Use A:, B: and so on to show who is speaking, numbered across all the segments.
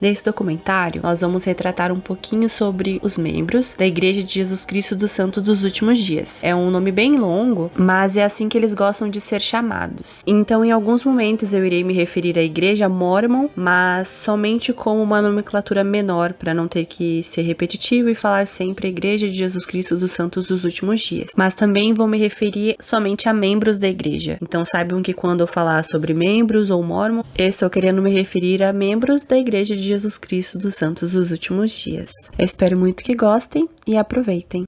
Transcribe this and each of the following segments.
A: Nesse documentário, nós vamos retratar um pouquinho sobre os membros da Igreja de Jesus Cristo dos Santos dos Últimos Dias. É um nome bem longo, mas é assim que eles gostam de ser chamados. Então, em alguns momentos eu irei me referir à Igreja Mórmon, mas somente como uma nomenclatura menor, para não ter que ser repetitivo e falar sempre a Igreja de Jesus Cristo dos Santos dos Últimos Dias. Mas também vou me referir somente a membros da Igreja. Então, saibam que quando eu falar sobre membros ou Mórmon, eu estou querendo me referir a membros da Igreja de Jesus Cristo dos Santos dos Últimos Dias. Eu espero muito que gostem e aproveitem.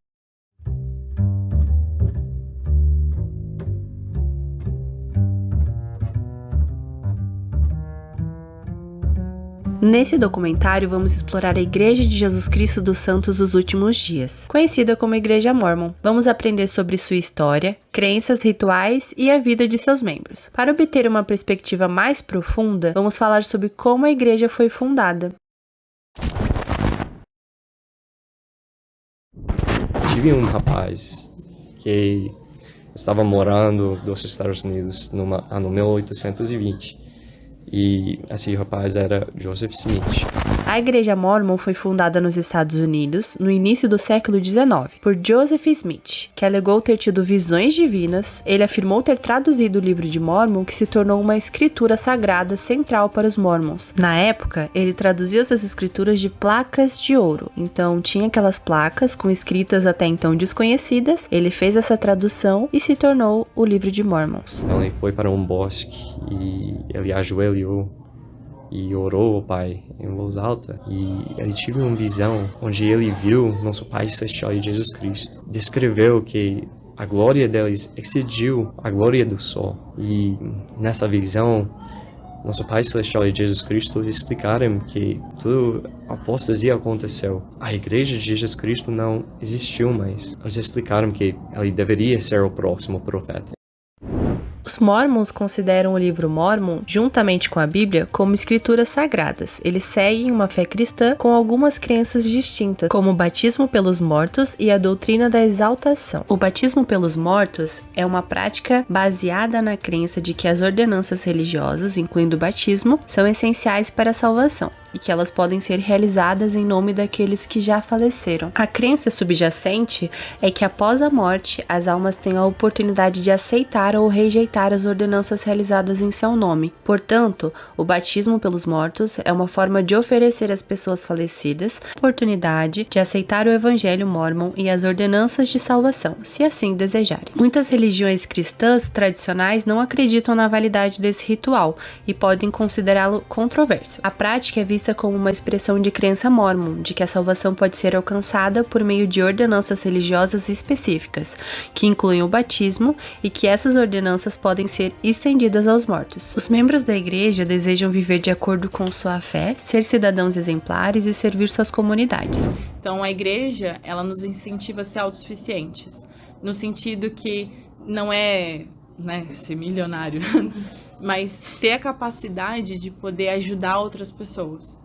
A: Nesse documentário, vamos explorar a Igreja de Jesus Cristo dos Santos dos Últimos Dias, conhecida como Igreja Mórmon. Vamos aprender sobre sua história, crenças, rituais e a vida de seus membros. Para obter uma perspectiva mais profunda, vamos falar sobre como a igreja foi fundada.
B: Tive um rapaz que estava morando nos Estados Unidos no ano 1820 e esse rapaz era Joseph Smith.
A: A Igreja Mórmon foi fundada nos Estados Unidos no início do século XIX por Joseph Smith, que alegou ter tido visões divinas. Ele afirmou ter traduzido o livro de Mórmon, que se tornou uma escritura sagrada central para os Mórmons. Na época, ele traduziu essas escrituras de placas de ouro. Então, tinha aquelas placas com escritas até então desconhecidas. Ele fez essa tradução e se tornou o livro de Mórmons.
B: Então, ele foi para um bosque e ele ajoelhou e orou ao Pai em voz alta, e ele teve uma visão onde ele viu nosso Pai Celestial e Jesus Cristo. Descreveu que a glória deles excediu a glória do sol, e nessa visão nosso Pai Celestial e Jesus Cristo explicaram que tudo a apostasia aconteceu. A Igreja de Jesus Cristo não existiu mais. Eles explicaram que ele deveria ser o próximo profeta.
A: Os Mormons consideram o livro Mórmon, juntamente com a Bíblia, como escrituras sagradas. Eles seguem uma fé cristã com algumas crenças distintas, como o batismo pelos mortos e a doutrina da exaltação. O batismo pelos mortos é uma prática baseada na crença de que as ordenanças religiosas, incluindo o batismo, são essenciais para a salvação e que elas podem ser realizadas em nome daqueles que já faleceram. A crença subjacente é que após a morte, as almas têm a oportunidade de aceitar ou rejeitar as ordenanças realizadas em seu nome. Portanto, o batismo pelos mortos é uma forma de oferecer às pessoas falecidas a oportunidade de aceitar o Evangelho Mórmon e as ordenanças de salvação, se assim desejarem. Muitas religiões cristãs tradicionais não acreditam na validade desse ritual e podem considerá-lo controverso. A prática é vista como uma expressão de crença mórmon, de que a salvação pode ser alcançada por meio de ordenanças religiosas específicas, que incluem o batismo, e que essas ordenanças podem ser estendidas aos mortos. Os membros da igreja desejam viver de acordo com sua fé, ser cidadãos exemplares e servir suas comunidades.
C: Então a igreja, ela nos incentiva a ser autossuficientes, no sentido que não é, ser milionário, mas ter a capacidade de poder ajudar outras pessoas.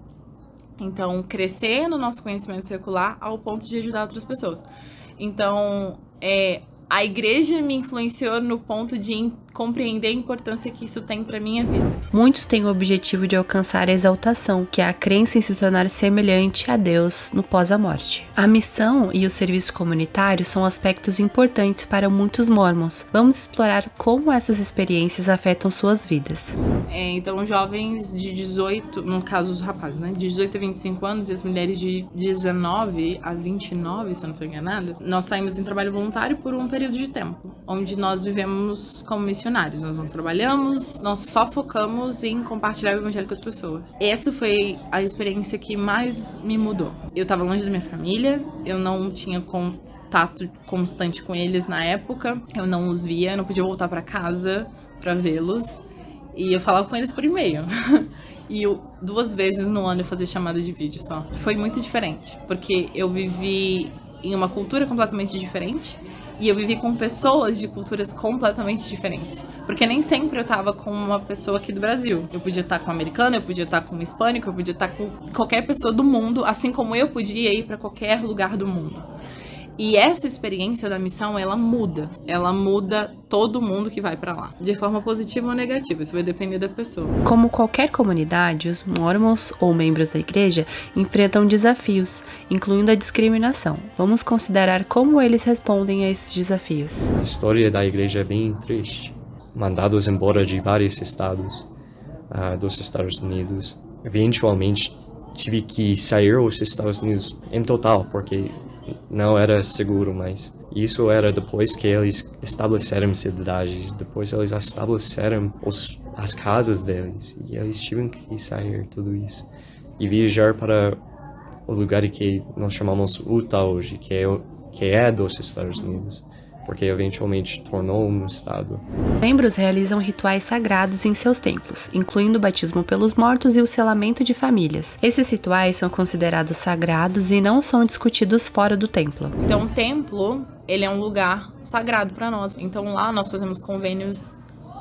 C: Então, crescer no nosso conhecimento secular ao ponto de ajudar outras pessoas. Então, a igreja me influenciou no ponto de compreender a importância que isso tem para minha vida.
A: Muitos têm o objetivo de alcançar a exaltação, que é a crença em se tornar semelhante a Deus no pós-a-morte. A missão e o serviço comunitário são aspectos importantes para muitos mormons. Vamos explorar como essas experiências afetam suas vidas.
C: Então, jovens de 18, no caso os rapazes, de 18 a 25 anos, e as mulheres de 19 a 29, se eu não estou enganada, nós saímos em trabalho voluntário por um período de tempo, onde nós vivemos como missionários. Nós não trabalhamos, nós só focamos em compartilhar o evangelho com as pessoas. Essa foi a experiência que mais me mudou. Eu estava longe da minha família, eu não tinha contato constante com eles na época, eu não os via, eu não podia voltar para casa para vê-los, e eu falava com eles por e-mail. E 2 vezes no ano eu fazia chamada de vídeo só. Foi muito diferente, porque eu vivi em uma cultura completamente diferente, e eu vivi com pessoas de culturas completamente diferentes. Porque nem sempre eu tava com uma pessoa aqui do Brasil. Eu podia estar com um americano, eu podia estar com um hispânico, eu podia estar com qualquer pessoa do mundo, assim como eu podia ir para qualquer lugar do mundo. E essa experiência da missão, ela muda todo mundo que vai pra lá, de forma positiva ou negativa, isso vai depender da pessoa.
A: Como qualquer comunidade, os mormons ou membros da igreja enfrentam desafios, incluindo a discriminação. Vamos considerar como eles respondem a esses desafios.
B: A história da igreja é bem triste. Mandados embora de vários estados dos Estados Unidos. Eventualmente, tive que sair dos Estados Unidos em total, porque não era seguro mais. Isso era depois que eles estabeleceram cidades, depois eles estabeleceram as casas deles, e eles tiveram que sair tudo isso. E viajar para o lugar que nós chamamos Utah hoje, que é dos Estados Unidos, porque eventualmente tornou um estado.
A: Membros realizam rituais sagrados em seus templos, incluindo o batismo pelos mortos e o selamento de famílias. Esses rituais são considerados sagrados e não são discutidos fora do templo.
C: Então, o templo, ele é um lugar sagrado para nós. Então, lá nós fazemos convênios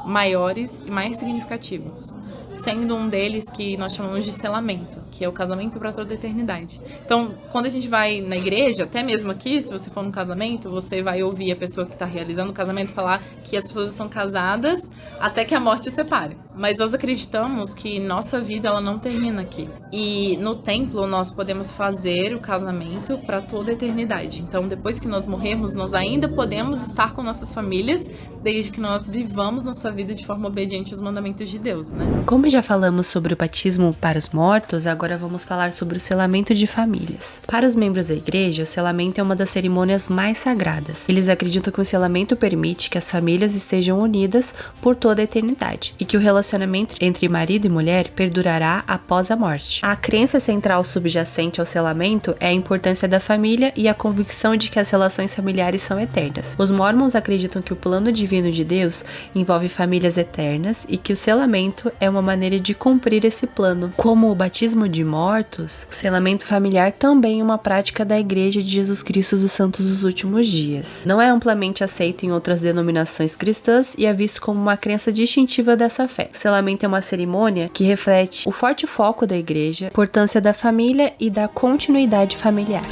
C: maiores e mais significativos, sendo um deles que nós chamamos de selamento, que é o casamento para toda a eternidade. Então, quando a gente vai na igreja, até mesmo aqui, se você for num casamento, você vai ouvir a pessoa que está realizando o casamento falar que as pessoas estão casadas até que a morte os separe. Mas nós acreditamos que nossa vida, ela não termina aqui. E no templo, nós podemos fazer o casamento para toda a eternidade. Então, depois que nós morrermos, nós ainda podemos estar com nossas famílias, desde que nós vivamos nossa vida de forma obediente aos mandamentos de Deus, né?
A: Como já falamos sobre o batismo para os mortos, agora vamos falar sobre o selamento de famílias. Para os membros da igreja, o selamento é uma das cerimônias mais sagradas. Eles acreditam que o selamento permite que as famílias estejam unidas por toda a eternidade e que o relacionamento entre marido e mulher perdurará após a morte. A crença central subjacente ao selamento é a importância da família e a convicção de que as relações familiares são eternas. Os mormons acreditam que o plano divino de Deus envolve famílias eternas e que o selamento é uma maneira de cumprir esse plano. Como o batismo de mortos, o selamento familiar também é uma prática da Igreja de Jesus Cristo dos Santos dos Últimos Dias. Não é amplamente aceito em outras denominações cristãs e é visto como uma crença distintiva dessa fé. O selamento é uma cerimônia que reflete o forte foco da Igreja, a importância da família e da continuidade familiar.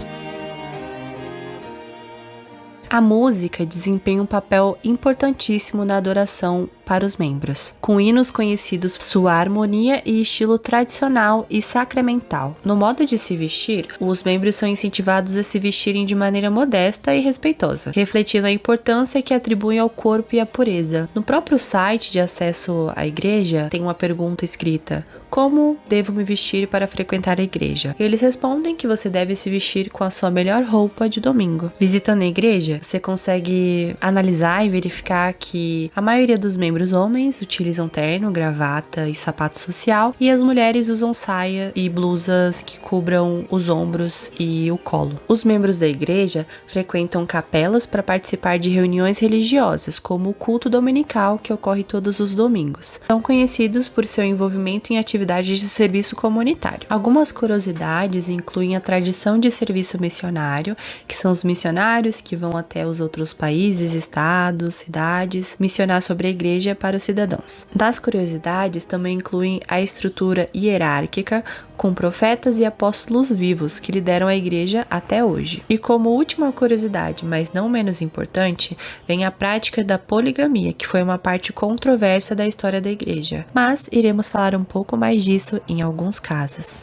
A: A música desempenha um papel importantíssimo na adoração para os membros, com hinos conhecidos por sua harmonia e estilo tradicional e sacramental. No modo de se vestir, os membros são incentivados a se vestirem de maneira modesta e respeitosa, refletindo a importância que atribuem ao corpo e à pureza. No próprio site de acesso à igreja, tem uma pergunta escrita: como devo me vestir para frequentar a igreja? Eles respondem que você deve se vestir com a sua melhor roupa de domingo. Visitando a igreja, você consegue analisar e verificar que a maioria dos membros homens utilizam terno, gravata e sapato social, e as mulheres usam saia e blusas que cubram os ombros e o colo. Os membros da igreja frequentam capelas para participar de reuniões religiosas, como o culto dominical, que ocorre todos os domingos. São conhecidos por seu envolvimento em atividades de serviço comunitário. Algumas curiosidades incluem a tradição de serviço missionário, que são os missionários que vão até os outros países, estados, cidades, missionar sobre a igreja para os cidadãos. Das curiosidades também incluem a estrutura hierárquica, com profetas e apóstolos vivos que lideram a igreja até hoje. E como última curiosidade, mas não menos importante, vem a prática da poligamia, que foi uma parte controversa da história da igreja. Mas iremos falar um pouco mais disso em alguns casos.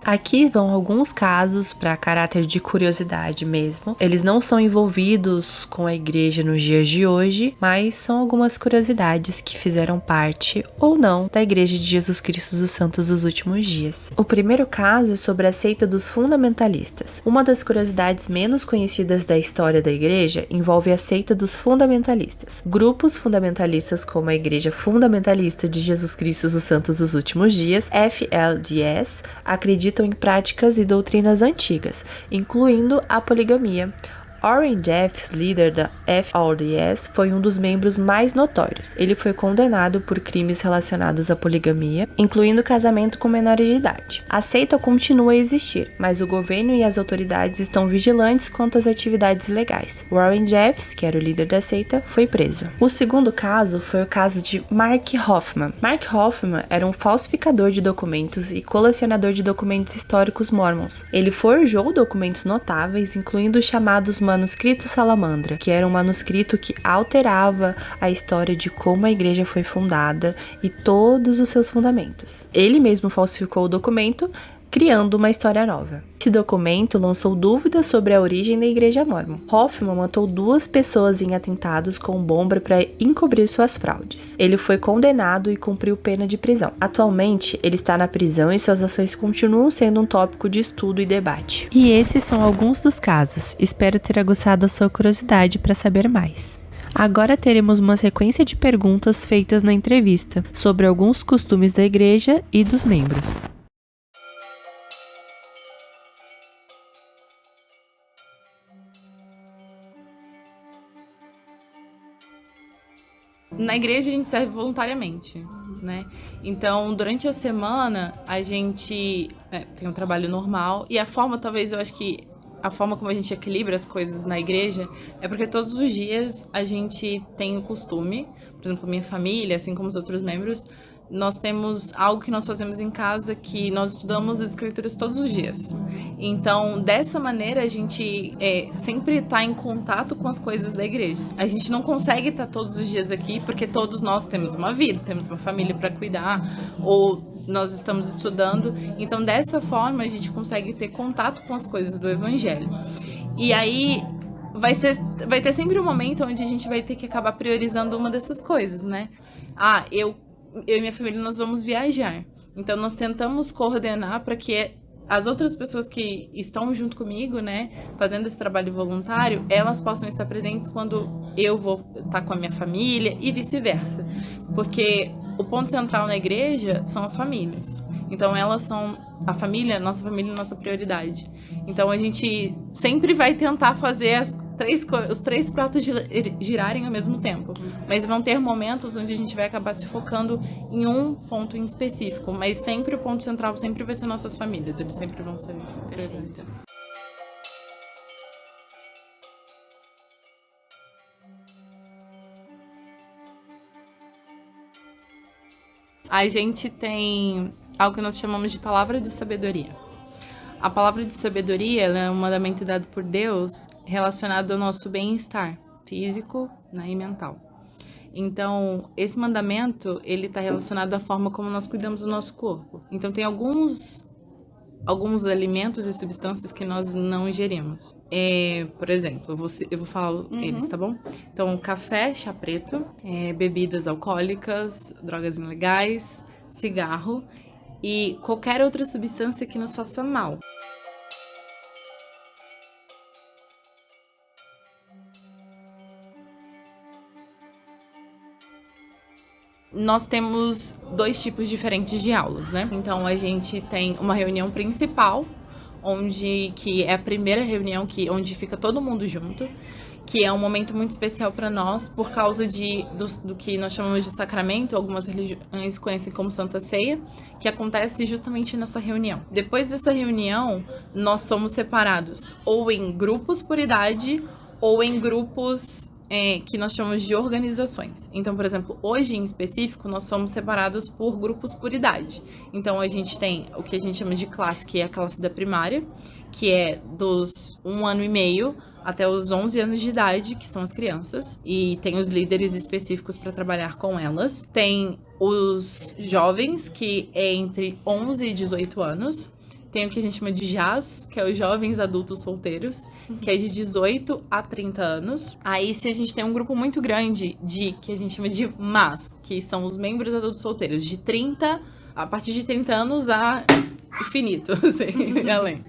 A: Aqui vão alguns casos para caráter de curiosidade mesmo. Eles não são envolvidos com a igreja nos dias de hoje, mas são algumas curiosidades que fizeram parte ou não da Igreja de Jesus Cristo dos Santos dos Últimos Dias. O primeiro caso é sobre a seita dos fundamentalistas. Uma das curiosidades menos conhecidas da história da igreja envolve a seita dos fundamentalistas. Grupos fundamentalistas como a Igreja Fundamentalista de Jesus Cristo dos Santos dos Últimos Dias, FLDS, acreditam em práticas e doutrinas antigas, incluindo a poligamia, Warren Jeffs, líder da FLDS, foi um dos membros mais notórios. Ele foi condenado por crimes relacionados à poligamia, incluindo casamento com menores de idade. A seita continua a existir, mas o governo e as autoridades estão vigilantes quanto às atividades legais. Warren Jeffs, que era o líder da seita, foi preso. O segundo caso foi o caso de Mark Hoffman. Mark Hoffman era um falsificador de documentos e colecionador de documentos históricos mormons. Ele forjou documentos notáveis, incluindo os chamados manuscritos Salamandra, que era um manuscrito que alterava a história de como a igreja foi fundada e todos os seus fundamentos. Ele mesmo falsificou o documento, criando uma história nova. Esse documento lançou dúvidas sobre a origem da Igreja Mórmon. Hoffman matou 2 pessoas em atentados com bomba para encobrir suas fraudes. Ele foi condenado e cumpriu pena de prisão. Atualmente, ele está na prisão e suas ações continuam sendo um tópico de estudo e debate. E esses são alguns dos casos. Espero ter aguçado a sua curiosidade para saber mais. Agora teremos uma sequência de perguntas feitas na entrevista sobre alguns costumes da igreja e dos membros.
C: Na igreja a gente serve voluntariamente, né? Então, durante a semana, a gente tem um trabalho normal e a forma como a gente equilibra as coisas na igreja é porque todos os dias a gente tem o costume, por exemplo, minha família, assim como os outros membros, nós temos algo que nós fazemos em casa, que nós estudamos as escrituras todos os dias. Então, dessa maneira, a gente sempre está em contato com as coisas da igreja. A gente não consegue estar todos os dias aqui, porque todos nós temos uma vida, temos uma família para cuidar, ou nós estamos estudando. Então, dessa forma, a gente consegue ter contato com as coisas do Evangelho. E aí, vai ter sempre um momento onde a gente vai ter que acabar priorizando uma dessas coisas, né? Eu e minha família, nós vamos viajar. Então, nós tentamos coordenar para que as outras pessoas que estão junto comigo, né, fazendo esse trabalho voluntário, elas possam estar presentes quando eu vou estar com a minha família e vice-versa. Porque o ponto central na igreja são as famílias. Então, elas são nossa família, nossa prioridade. Então, a gente sempre vai tentar fazer os 3 pratos girarem ao mesmo tempo. Mas vão ter momentos onde a gente vai acabar se focando em um ponto em específico. Mas sempre o ponto central sempre vai ser nossas famílias. Eles sempre vão ser prioridade. A gente tem algo que nós chamamos de palavra de sabedoria. A palavra de sabedoria ela é um mandamento dado por Deus relacionado ao nosso bem-estar físico, né, e mental. Então, esse mandamento ele está relacionado à forma como nós cuidamos do nosso corpo. Então, tem alguns alimentos e substâncias que nós não ingerimos. Por exemplo, eu vou falar eles, tá bom? Então, café, chá preto, bebidas alcoólicas, drogas ilegais, cigarro e qualquer outra substância que nos faça mal. Nós temos 2 tipos diferentes de aulas, né? Então, a gente tem uma reunião principal, que é a primeira reunião onde fica todo mundo junto, que é um momento muito especial para nós por causa do que nós chamamos de sacramento, algumas religiões conhecem como Santa Ceia, que acontece justamente nessa reunião. Depois dessa reunião, nós somos separados ou em grupos por idade ou em grupos que nós chamamos de organizações. Então, por exemplo, hoje em específico, nós somos separados por grupos por idade. Então, a gente tem o que a gente chama de classe, que é a classe da primária, que é dos 1 ano e meio até os 11 anos de idade, que são as crianças, e tem os líderes específicos para trabalhar com elas. Tem os jovens, que é entre 11 e 18 anos. Tem o que a gente chama de JAS, que é os jovens adultos solteiros, que é de 18 a 30 anos. Aí, se a gente tem um grupo muito grande que a gente chama de MAS, que são os membros adultos solteiros, a partir de 30 anos a infinito, assim, e além.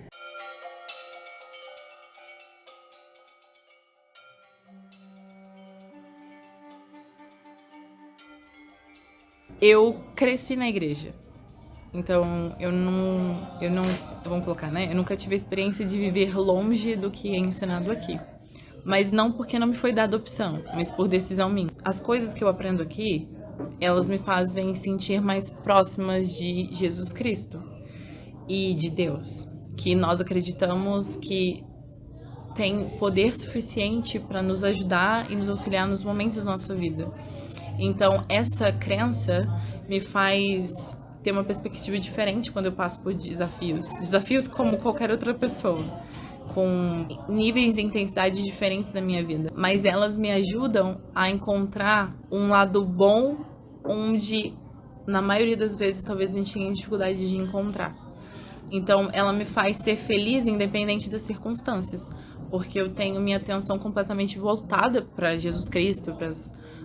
C: Eu cresci na igreja. Então, vamos colocar, né? Eu nunca tive a experiência de viver longe do que é ensinado aqui. Mas não porque não me foi dada opção, mas por decisão minha. As coisas que eu aprendo aqui, elas me fazem sentir mais próximas de Jesus Cristo e de Deus, que nós acreditamos que tem poder suficiente para nos ajudar e nos auxiliar nos momentos da nossa vida. Então, essa crença me faz ter uma perspectiva diferente quando eu passo por desafios. Desafios como qualquer outra pessoa, com níveis e intensidades diferentes da minha vida. Mas elas me ajudam a encontrar um lado bom onde, na maioria das vezes, talvez a gente tenha dificuldade de encontrar. Então, ela me faz ser feliz independente das circunstâncias, porque eu tenho minha atenção completamente voltada para Jesus Cristo, para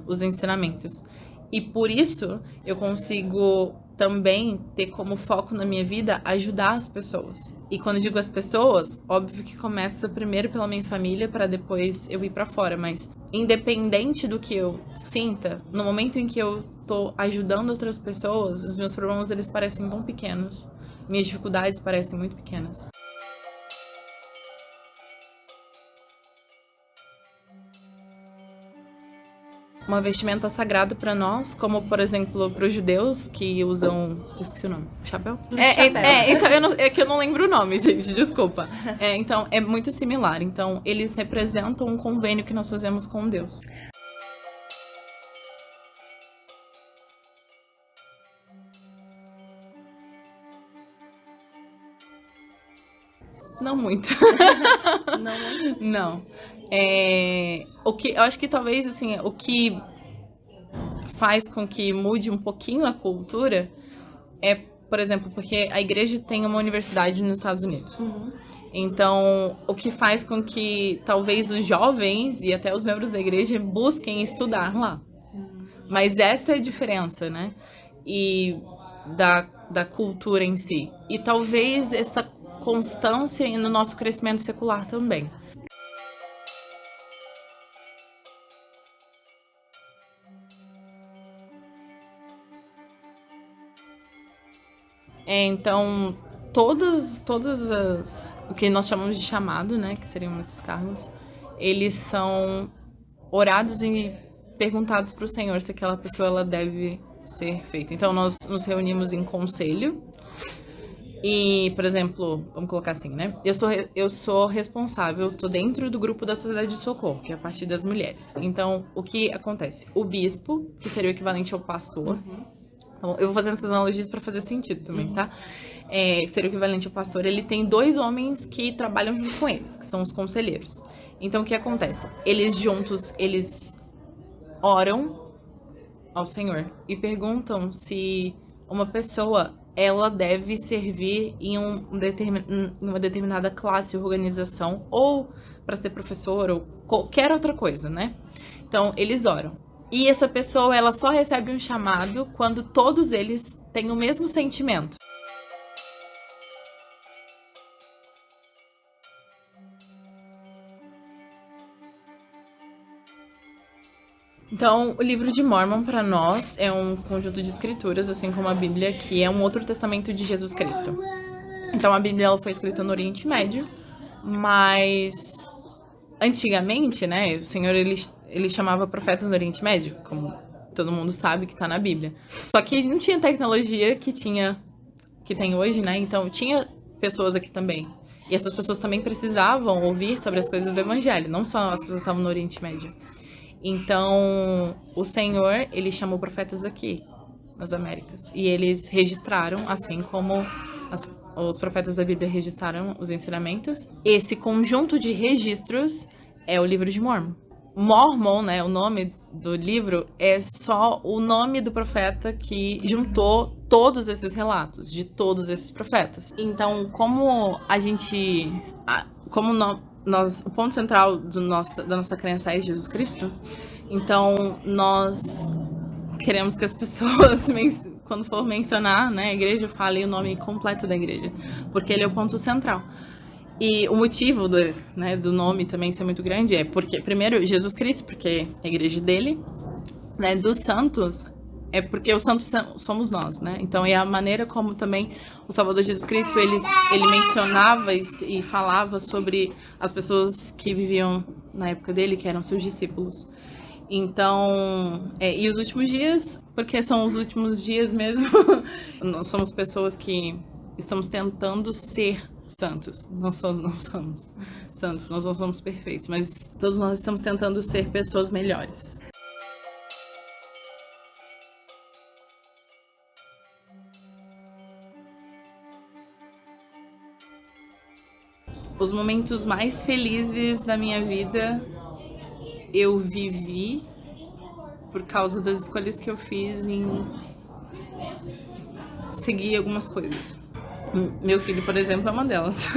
C: os ensinamentos. E por isso, eu consigo também ter como foco na minha vida ajudar as pessoas. E quando eu digo as pessoas, óbvio que começa primeiro pela minha família para depois eu ir para fora, mas independente do que eu sinta, no momento em que eu tô ajudando outras pessoas, os meus problemas eles parecem tão pequenos, minhas dificuldades parecem muito pequenas. Uma vestimenta sagrada para nós, como, por exemplo, para os judeus que usam... Eu esqueci o nome. Chapéu? Então, é que eu não lembro o nome, gente, desculpa. Então, é muito similar. Então, eles representam um convênio que nós fazemos com Deus. Não muito. Não. Eu acho que talvez, assim, o que faz com que mude um pouquinho a cultura é, por exemplo, porque a igreja tem uma universidade nos Estados Unidos. Então, o que faz com que talvez os jovens e até os membros da igreja busquem estudar lá. Mas essa é a diferença, né? E da cultura em si. E talvez essa constância no nosso crescimento secular também. Então, o que nós chamamos de chamado, né, que seriam esses cargos, eles são orados e perguntados para o Senhor se aquela pessoa ela deve ser feita. Então, nós nos reunimos em conselho e, por exemplo, vamos colocar assim, né, eu sou responsável, estou dentro do grupo da Sociedade de Socorro, que é a partir das mulheres. Então, o que acontece? O bispo, que seria o equivalente ao pastor, então, eu vou fazendo essas analogias para fazer sentido também, tá? Seria o equivalente ao pastor. Ele tem 2 homens que trabalham junto com eles, que são os conselheiros. Então, o que acontece? Eles juntos, eles oram ao Senhor e perguntam se uma pessoa, ela deve servir em uma determinada classe, organização, ou para ser professor, ou qualquer outra coisa, né? Então, eles oram. E essa pessoa, ela só recebe um chamado quando todos eles têm o mesmo sentimento. Então, o livro de Mórmon, para nós, é um conjunto de escrituras, assim como a Bíblia, que é um outro testamento de Jesus Cristo. Então, a Bíblia ela foi escrita no Oriente Médio, mas antigamente, né, o Senhor, ele chamava profetas no Oriente Médio, como todo mundo sabe que está na Bíblia. Só que não tinha tecnologia que tem hoje, né? Então, tinha pessoas aqui também. E essas pessoas também precisavam ouvir sobre as coisas do Evangelho, não só as pessoas que estavam no Oriente Médio. Então, o Senhor, ele chamou profetas aqui, nas Américas. E eles registraram, assim como os profetas da Bíblia registraram os ensinamentos. Esse conjunto de registros é o livro de Mórmon. Mórmon, né, o nome do livro, é só o nome do profeta que juntou todos esses relatos, de todos esses profetas. Então, como o ponto central da nossa crença é Jesus Cristo, então nós queremos que as pessoas, quando for mencionar, né, a igreja, falem o nome completo da igreja, porque ele é o ponto central. E o motivo do nome também ser muito grande é porque, primeiro, Jesus Cristo, porque é a igreja dele, né, dos santos, é porque os santos somos nós, né? Então, é a maneira como também o Salvador Jesus Cristo, ele mencionava e falava sobre as pessoas que viviam na época dele, que eram seus discípulos. Então, e os últimos dias, porque são os últimos dias mesmo, nós somos pessoas que estamos tentando ser santos. Não somos santos, nós não somos perfeitos, mas todos nós estamos tentando ser pessoas melhores. Os momentos mais felizes da minha vida eu vivi por causa das escolhas que eu fiz em seguir algumas coisas. Meu filho, por exemplo, é uma delas.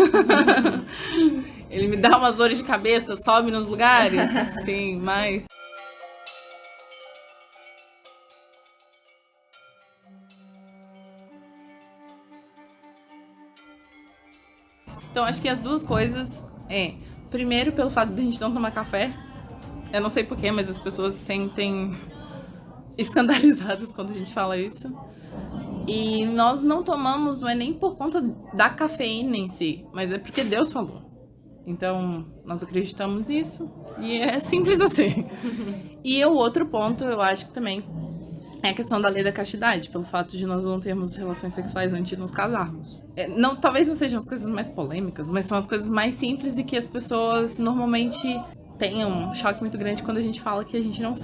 C: Ele me dá umas dores de cabeça, sobe nos lugares, sim, mas... Então, acho que as duas coisas primeiro, pelo fato de a gente não tomar café. Eu não sei porquê, mas as pessoas se sentem escandalizadas quando a gente fala isso. E nós não tomamos, não é nem por conta da cafeína em si, mas é porque Deus falou. Então, nós acreditamos nisso e é simples assim. E o outro ponto, eu acho que também é a questão da lei da castidade, pelo fato de nós não termos relações sexuais antes de nos casarmos. Talvez não sejam as coisas mais polêmicas, mas são as coisas mais simples e que as pessoas normalmente têm um choque muito grande quando a gente fala que a gente não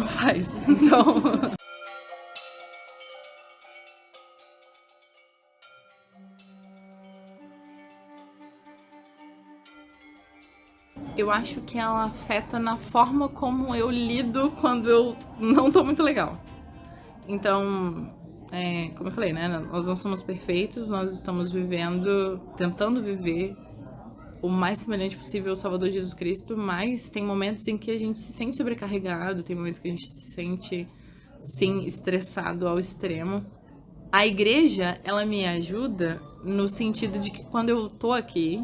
C: faz. Então... Eu acho que ela afeta na forma como eu lido quando eu não tô muito legal. Então, como eu falei, né? Nós não somos perfeitos, nós estamos tentando viver o mais semelhante possível ao Salvador Jesus Cristo, mas tem momentos em que a gente se sente sobrecarregado, tem momentos que a gente se sente, sim, estressado ao extremo. A igreja, ela me ajuda no sentido de que quando eu tô aqui,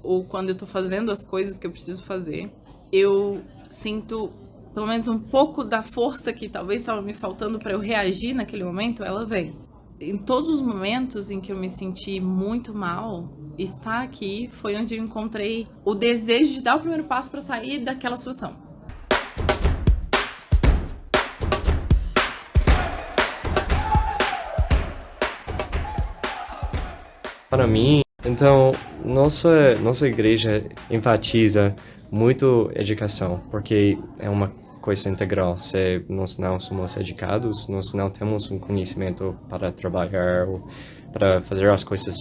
C: ou quando eu tô fazendo as coisas que eu preciso fazer, eu sinto pelo menos um pouco da força que talvez estava me faltando para eu reagir naquele momento, ela vem. Em todos os momentos em que eu me senti muito mal, estar aqui foi onde eu encontrei o desejo de dar o primeiro passo para sair daquela situação.
B: Para mim, então, nossa igreja enfatiza muito educação, porque é uma coisa integral. Se nós não somos educados, nós não temos um conhecimento para trabalhar ou para fazer as coisas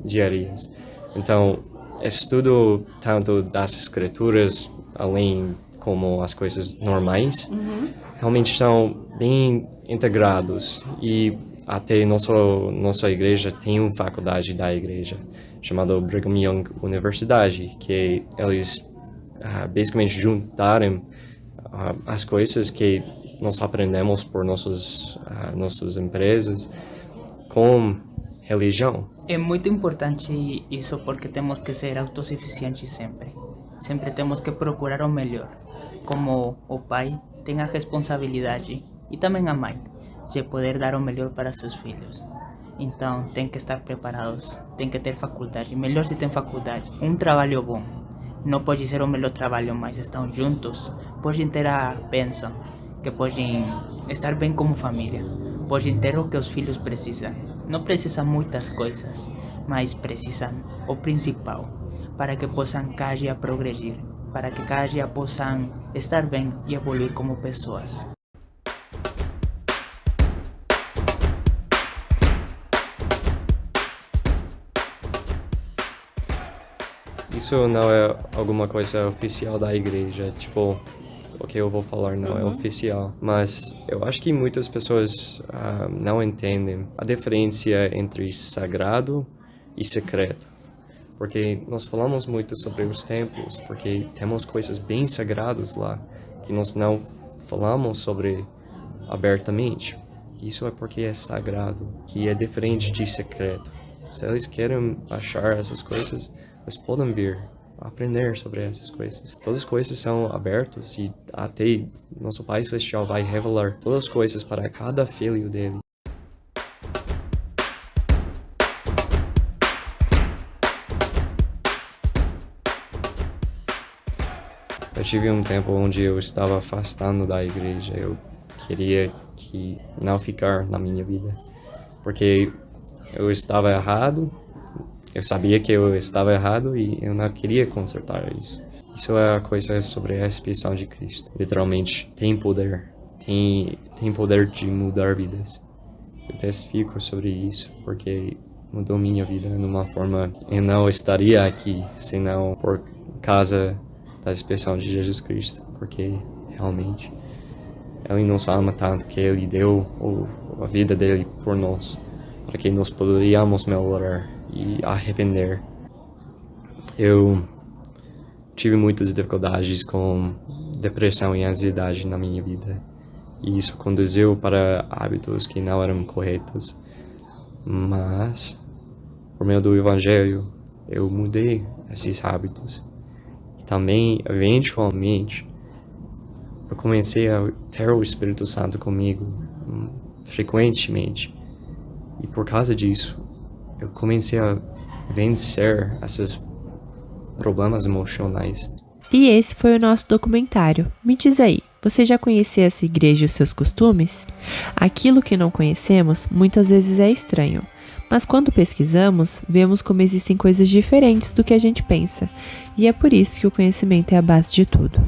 B: diárias. Então, estudo tanto das escrituras, além como as coisas normais, realmente são bem integrados. E até nossa igreja tem uma faculdade da igreja chamada Brigham Young Universidade, que eles basicamente juntaram as coisas que nós aprendemos por nossas empresas com religião.
D: É muito importante isso porque temos que ser autossuficientes sempre. Sempre temos que procurar o melhor. Como o pai tem a responsabilidade, e também a mãe, de poder dar o melhor para seus filhos. Então, tem que estar preparados, tem que ter faculdade, melhor se tem faculdade. Um trabalho bom, não pode ser o melhor trabalho, mas estão juntos, podem ter a bênção, que podem estar bem como família, podem ter o que os filhos precisam. Não precisam muitas coisas, mas precisam o principal, para que possam cada dia progredir, para que cada dia possam estar bem e evoluir como pessoas.
B: Isso não é alguma coisa oficial da igreja, tipo, o que eu vou falar não é oficial, mas eu acho que muitas pessoas não entendem a diferença entre sagrado e secreto, porque nós falamos muito sobre os templos, porque temos coisas bem sagradas lá, que nós não falamos sobre abertamente. Isso é porque é sagrado, que é diferente de secreto. Se eles querem achar essas coisas, eles podem vir aprender sobre essas coisas. Todas as coisas são abertas e até nosso Pai Celestial vai revelar todas as coisas para cada filho dele. Eu tive um tempo onde eu estava afastando da igreja. Eu queria que não ficar na minha vida, porque eu estava errado. Eu sabia que eu estava errado e eu não queria consertar isso. Isso é a coisa sobre a ressurreição de Cristo. Literalmente, tem poder. Tem poder de mudar vidas. Eu testifico sobre isso, porque mudou minha vida de uma forma... Eu não estaria aqui, senão por causa da ressurreição de Jesus Cristo. Porque, realmente, Ele nos ama tanto que Ele deu a vida dele por nós, para que nós poderíamos melhorar e arrepender. Eu tive muitas dificuldades com depressão e ansiedade na minha vida, e isso conduziu para hábitos que não eram corretos. Mas, por meio do Evangelho, eu mudei esses hábitos. E também, eventualmente, eu comecei a ter o Espírito Santo comigo frequentemente. E por causa disso, eu comecei a vencer esses problemas emocionais.
A: E esse foi o nosso documentário. Me diz aí, você já conhecia essa igreja e os seus costumes? Aquilo que não conhecemos muitas vezes é estranho, mas quando pesquisamos, vemos como existem coisas diferentes do que a gente pensa, e é por isso que o conhecimento é a base de tudo.